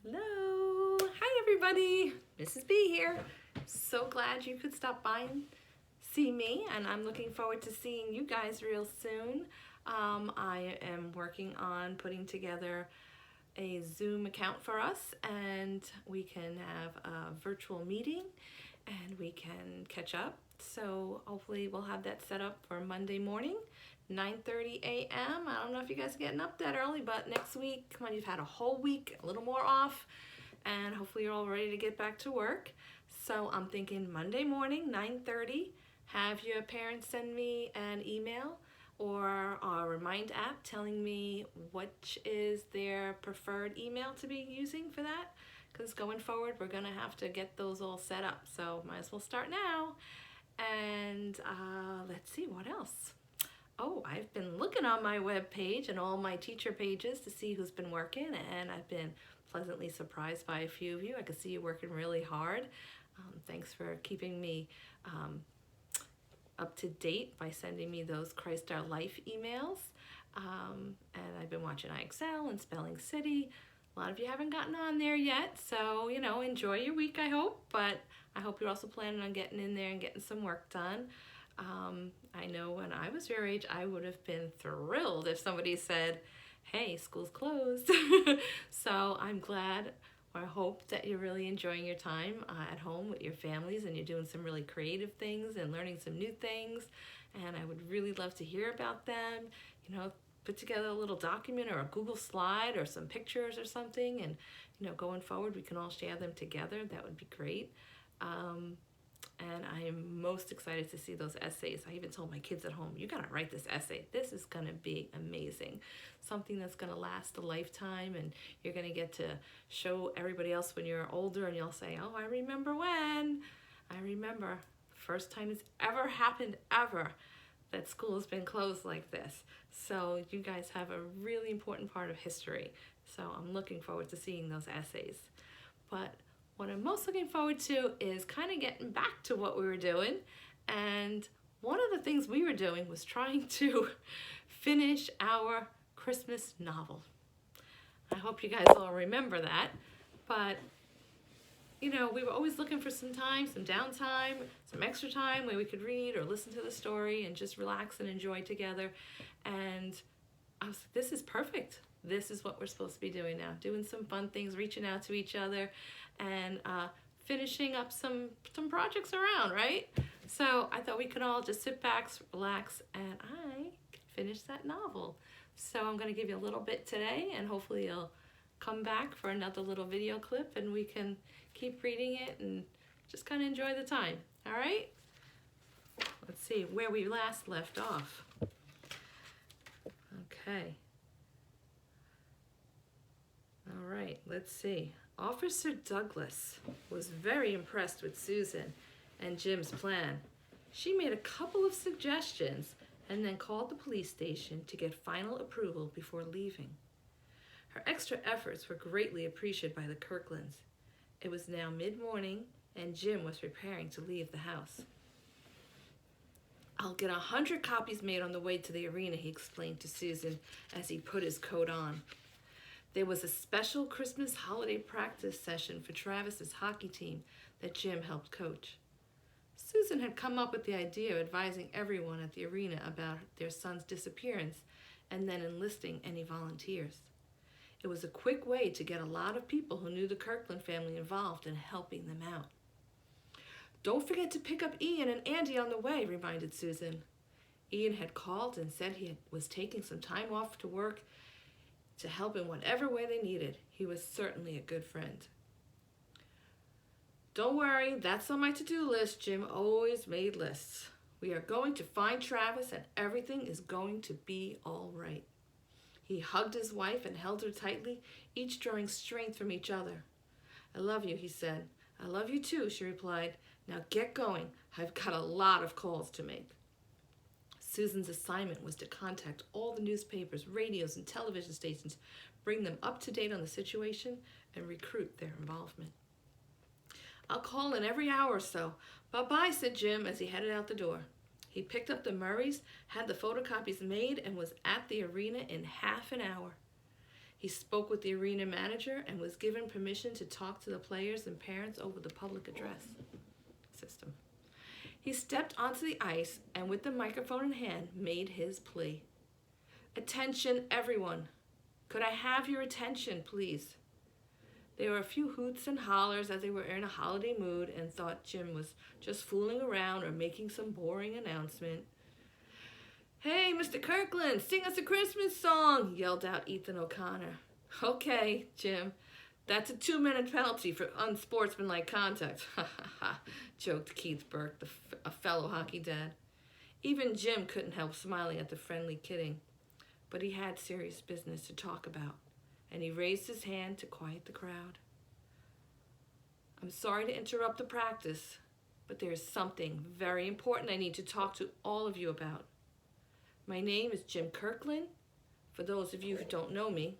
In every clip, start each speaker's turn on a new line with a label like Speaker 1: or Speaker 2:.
Speaker 1: Hello. Hi, everybody. Mrs. B here. So glad you could stop by and see me, and I'm looking forward to seeing you guys real soon. I am working on putting together a Zoom account for us, and we can have a virtual meeting and we can catch up. So hopefully we'll have that set up for Monday morning, 9:30 a.m. I don't know if you guys are getting up that early, but next week, when you've had a whole week, a little more off, and hopefully you're all ready to get back to work. So I'm thinking Monday morning, 9:30, have your parents send me an email or a Remind app telling me which is their preferred email to be using for that. Because going forward, we're going to have to get those all set up. So might as well start now. And let's see, what else? Oh, I've been looking on my web page and all my teacher pages to see who's been working, and I've been pleasantly surprised by a few of you. I can see you working really hard. Thanks for keeping me up to date by sending me those Christ Our Life emails. And I've been watching iExcel and Spelling City. A lot of you haven't gotten on there yet, so enjoy your week, I hope. But I hope you're also planning on getting in there and getting some work done. I know when I was your age, I would have been thrilled if somebody said, hey, school's closed. So I'm glad, or I hope that you're really enjoying your time at home with your families, and you're doing some really creative things and learning some new things. And I would really love to hear about them. Put together a little document or a Google slide or some pictures or something, and going forward we can all share them together. That would be great. And I am most excited to see those essays. I even told my kids at home, you gotta write this essay. This is gonna be amazing. Something that's gonna last a lifetime, and you're gonna get to show everybody else when you're older, and you'll say, oh, I remember when. I remember the first time it's ever happened ever that school has been closed like this. So you guys have a really important part of history. So I'm looking forward to seeing those essays. But what I'm most looking forward to is kind of getting back to what we were doing. And one of the things we were doing was trying to finish our Christmas novel. I hope you guys all remember that. But we were always looking for some time, some downtime, some extra time where we could read or listen to the story and just relax and enjoy together. And I was like, this is perfect. This is what we're supposed to be doing now. Doing some fun things, reaching out to each other, and finishing up some projects around, right? So I thought we could all just sit back, relax, and I finish that novel. So I'm going to give you a little bit today, and hopefully you'll come back for another little video clip, and we can keep reading it and just kind of enjoy the time. All right? Let's see where we last left off. Okay. All right, let's see. Officer Douglas was very impressed with Susan and Jim's plan. She made a couple of suggestions and then called the police station to get final approval before leaving. Her extra efforts were greatly appreciated by the Kirklands. It was now mid-morning, and Jim was preparing to leave the house. I'll get 100 copies made on the way to the arena, he explained to Susan as he put his coat on. There was a special Christmas holiday practice session for Travis's hockey team that Jim helped coach. Susan had come up with the idea of advising everyone at the arena about their son's disappearance and then enlisting any volunteers. It was a quick way to get a lot of people who knew the Kirkland family involved in helping them out. Don't forget to pick up Ian and Andy on the way, reminded Susan. Ian had called and said he was taking some time off to work to help in whatever way they needed. He was certainly a good friend. Don't worry, that's on my to-do list. Jim always made lists. We are going to find Travis, and everything is going to be all right. He hugged his wife and held her tightly, each drawing strength from each other. I love you, he said. I love you too, she replied. Now get going. I've got a lot of calls to make. Susan's assignment was to contact all the newspapers, radios, and television stations, bring them up to date on the situation, and recruit their involvement. I'll call in every hour or so. Bye-bye, said Jim as he headed out the door. He picked up the Murrays, had the photocopies made, and was at the arena in half an hour. He spoke with the arena manager and was given permission to talk to the players and parents over the public address system. He stepped onto the ice and with the microphone in hand made his plea. "Attention, everyone. Could I have your attention, please?" There were a few hoots and hollers as they were in a holiday mood and thought Jim was just fooling around or making some boring announcement. "Hey, Mr. Kirkland, sing us a Christmas song," yelled out Ethan O'Connor. "Okay, Jim, that's a 2-minute penalty for unsportsmanlike conduct," joked Keith Burke, a fellow hockey dad. Even Jim couldn't help smiling at the friendly kidding, but he had serious business to talk about, and he raised his hand to quiet the crowd. "I'm sorry to interrupt the practice, but there is something very important I need to talk to all of you about. My name is Jim Kirkland, for those of you who don't know me.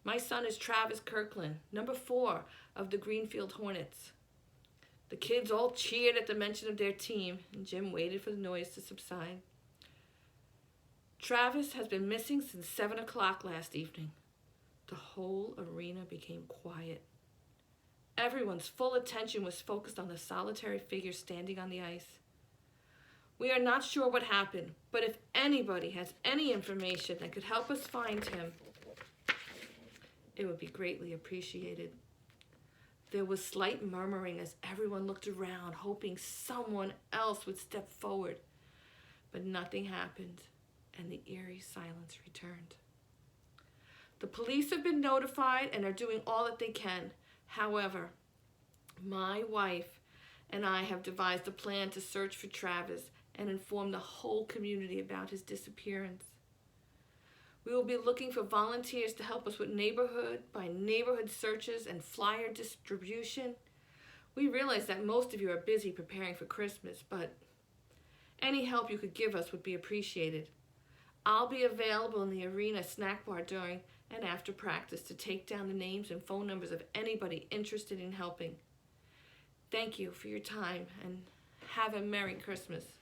Speaker 1: My son is Travis Kirkland, number 4 of the Greenfield Hornets." The kids all cheered at the mention of their team, and Jim waited for the noise to subside. "Travis has been missing since 7 o'clock last evening." The whole arena became quiet. Everyone's full attention was focused on the solitary figure standing on the ice. "We are not sure what happened, but if anybody has any information that could help us find him, it would be greatly appreciated." There was slight murmuring as everyone looked around, hoping someone else would step forward. But nothing happened, and the eerie silence returned. "The police have been notified and are doing all that they can. However, my wife and I have devised a plan to search for Travis and inform the whole community about his disappearance. We will be looking for volunteers to help us with neighborhood searches and flyer distribution. We realize that most of you are busy preparing for Christmas, but any help you could give us would be appreciated. I'll be available in the arena snack bar during and after practice to take down the names and phone numbers of anybody interested in helping. Thank you for your time and have a Merry Christmas."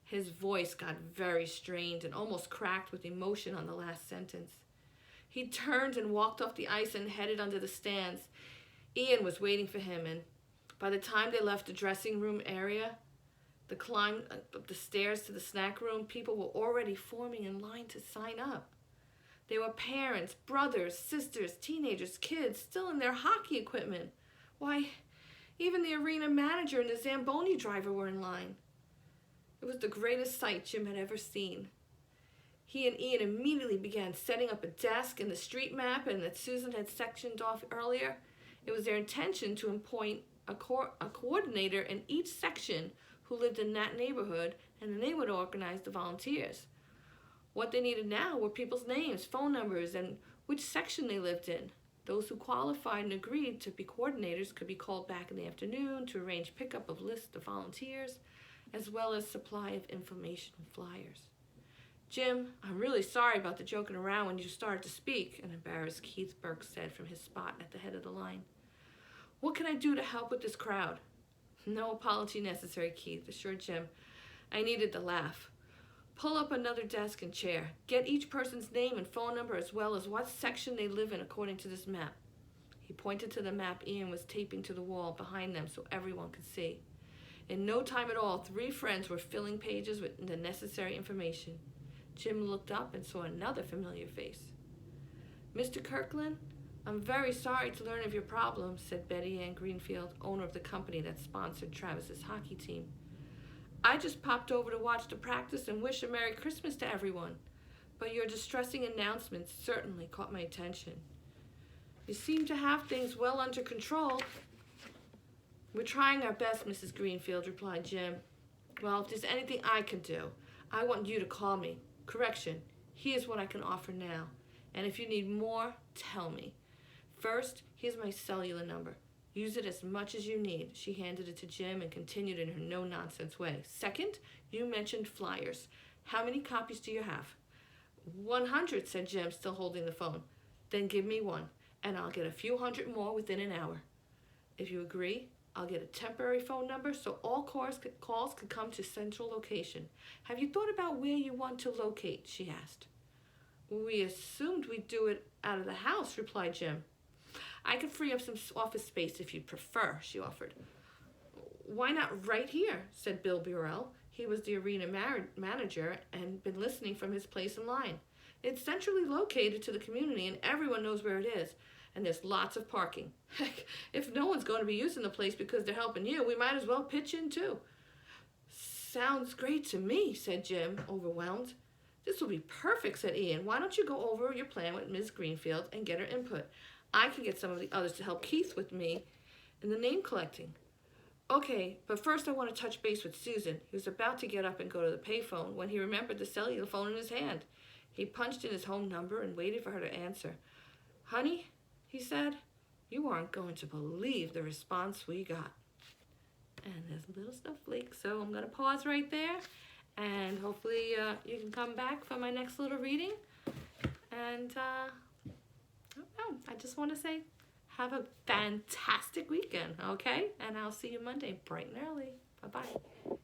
Speaker 1: His voice got very strained and almost cracked with emotion on the last sentence. He turned and walked off the ice and headed under the stands. Ian was waiting for him, and by the time they left the dressing room area, the climb up the stairs to the snack room, people were already forming in line to sign up. There were parents, brothers, sisters, teenagers, kids, still in their hockey equipment. Why, even the arena manager and the Zamboni driver were in line. It was the greatest sight Jim had ever seen. He and Ian immediately began setting up a desk and the street map and that Susan had sectioned off earlier. It was their intention to appoint a coordinator in each section who lived in that neighborhood, and then they would organize the volunteers. What they needed now were people's names, phone numbers, and which section they lived in. Those who qualified and agreed to be coordinators could be called back in the afternoon to arrange pickup of lists of volunteers, as well as supply of information and flyers. "Jim, I'm really sorry about the joking around when you started to speak," an embarrassed Keith Burke said from his spot at the head of the line. "What can I do to help with this crowd?" "No apology necessary, Keith," assured Jim. "I needed the laugh. Pull up another desk and chair. Get each person's name and phone number as well as what section they live in according to this map." He pointed to the map Ian was taping to the wall behind them so everyone could see. In no time at all, 3 friends were filling pages with the necessary information. Jim looked up and saw another familiar face. "Mr. Kirkland, I'm very sorry to learn of your problems," said Betty Ann Greenfield, owner of the company that sponsored Travis's hockey team. "I just popped over to watch the practice and wish a Merry Christmas to everyone, but your distressing announcements certainly caught my attention. You seem to have things well under control." "We're trying our best, Mrs. Greenfield," replied Jim. "Well, if there's anything I can do, I want you to call me. Correction, here's what I can offer now. And if you need more, tell me. First, here's my cellular number. Use it as much as you need." She handed it to Jim and continued in her no-nonsense way. "Second, you mentioned flyers. How many copies do you have?" 100, said Jim, still holding the phone. "Then give me one, and I'll get a few hundred more within an hour. If you agree, I'll get a temporary phone number so all calls could come to central location. Have you thought about where you want to locate?" she asked. We assumed we'd do it out of the house, replied Jim. I could free up some office space if you'd prefer, she offered. Why not right here, said Bill Burrell. He was the arena manager and been listening from his place in line. It's centrally located to the community and everyone knows where it is. And there's lots of parking. Heck, if no one's going to be using the place because they're helping you, we might as well pitch in too. Sounds great to me, said Jim, overwhelmed. This will be perfect, said Ian. Why don't you go over your plan with Ms. Greenfield and get her input? I can get some of the others to help Keith with me in the name collecting. Okay, but first I want to touch base with Susan. He was about to get up and go to the payphone when he remembered the cellular phone in his hand. He punched in his home number and waited for her to answer. Honey, he said, you aren't going to believe the response we got. And there's a little snowflake, so I'm going to pause right there. And hopefully you can come back for my next little reading. And I don't know, I just want to say have a fantastic weekend, okay? And I'll see you Monday bright and early. Bye-bye.